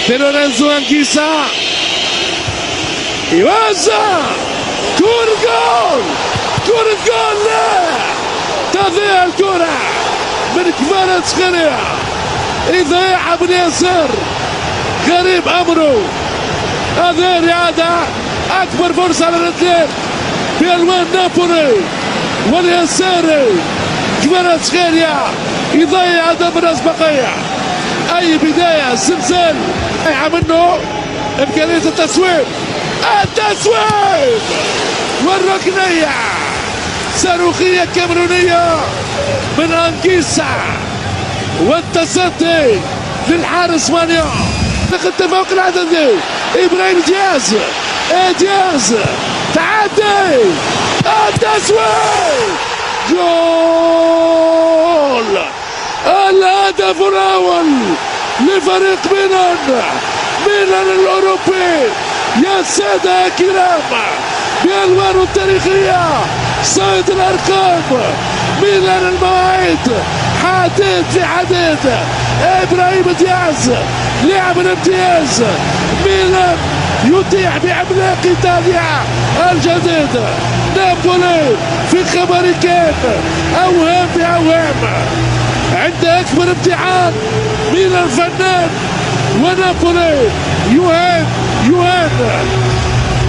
de Lorenzo Anguissa يوزع كرة جول، كرة جول، لا تضيع الكرة من كمالة سخرية، يضيعها بن ياسر، غريب أمره. هذه رياضة أكبر فرصة للاثنين في ألوان نابولي واليساري. كمالة سخرية يضيع هدف الأسبقية، أي بداية سلسال ضيع منه إمكانية التصويب والركنية صاروخية كاميرونية من أنكيسا، والتصدي للحارس مانيا التفوق العددي إبراهيم دياز تعدي التسويق جول، الهدف الأول لفريق ميلان الأوروبي. يا سادة يا كرام، بألوانه التاريخية صيد الأرقام، ميلان المواعيد، حديد في حديد. إبراهيم دياز لاعب الامتياز، ميلان يتيح بعملاق إيطاليا الجديد. نابولي في خبر كان أوهام بأوهام، عند أكبر امتحان ميلان فنان ونابولي يهان.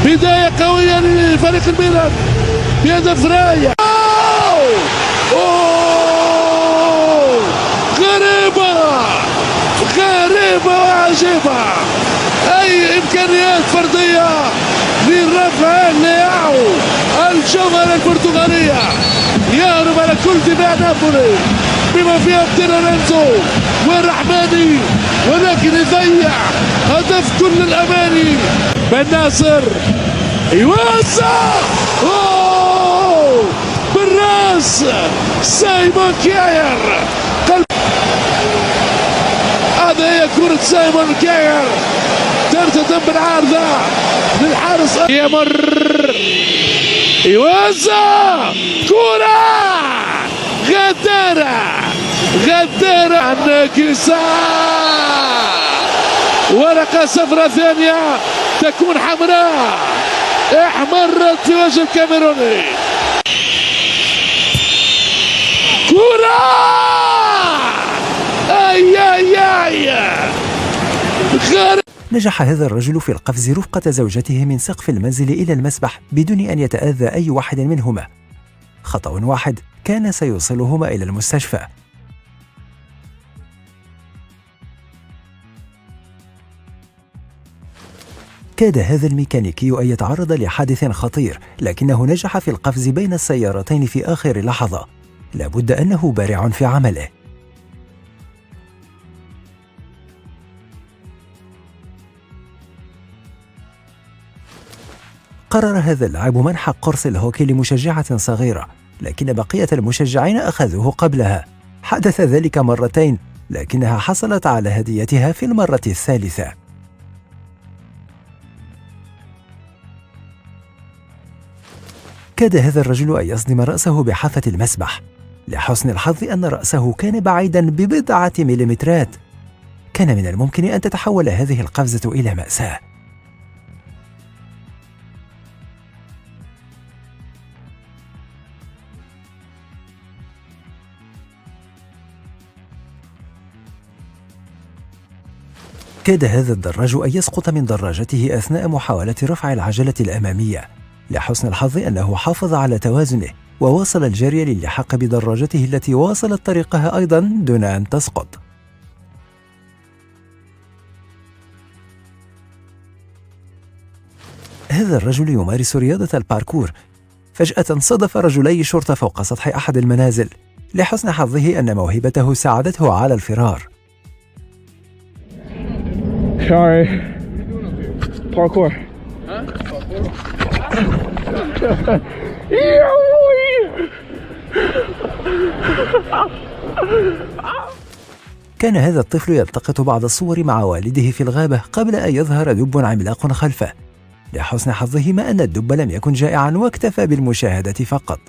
بداية قوية لفريق الميلان بهدف راية. غريبة وعجيبة، أي إمكانيات فردية لرافائيل لياو الجوهرة البرتغالية، يهرب على كل دفاع نابولي بما فيها لورينزو والرحماني، ولكن يضيع هدف كل الأماني. بن ناصر يوزع بالراس سايمون كاير. هذا هي كرة سايمون كاير ترتدم بالعارضة للحارس، يمر يوزع كرة غدارة عن كيسا، ورقة صفراء ثانية تكون حمراء، احمرت في وجه الكاميروني. كرة نجح هذا الرجل في القفز رفقة زوجته من سقف المنزل إلى المسبح بدون أن يتأذى أي واحد منهما. خطأ واحد كان سيوصلهما إلى المستشفى. كاد هذا الميكانيكي أن يتعرض لحادث خطير، لكنه نجح في القفز بين السيارتين في آخر لحظة. لابد أنه بارع في عمله. قرر هذا اللاعب منح قرص الهوكي لمشجعة صغيرة، لكن بقية المشجعين أخذوه قبلها. حدث ذلك مرتين، لكنها حصلت على هديتها في المرة الثالثة. كاد هذا الرجل أن يصدم رأسه بحافة المسبح. لحسن الحظ أن رأسه كان بعيدا ببضعة مليمترات. كان من الممكن أن تتحول هذه القفزة إلى مأساة. كاد هذا الدراج أن يسقط من دراجته أثناء محاولة رفع العجلة الأمامية. لحسن الحظ أنه حافظ على توازنه وواصل الجري للحاق بدراجته التي واصلت طريقها أيضا دون أن تسقط. هذا الرجل يمارس رياضة الباركور. فجأة صادف رجلي شرطة فوق سطح أحد المنازل. لحسن حظه أن موهبته ساعدته على الفرار. Sorry. Parkour. كان هذا الطفل يلتقط بعض الصور مع والده في الغابة قبل أن يظهر دب عملاق خلفه. لحسن حظهما أن الدب لم يكن جائعا واكتفى بالمشاهدة فقط.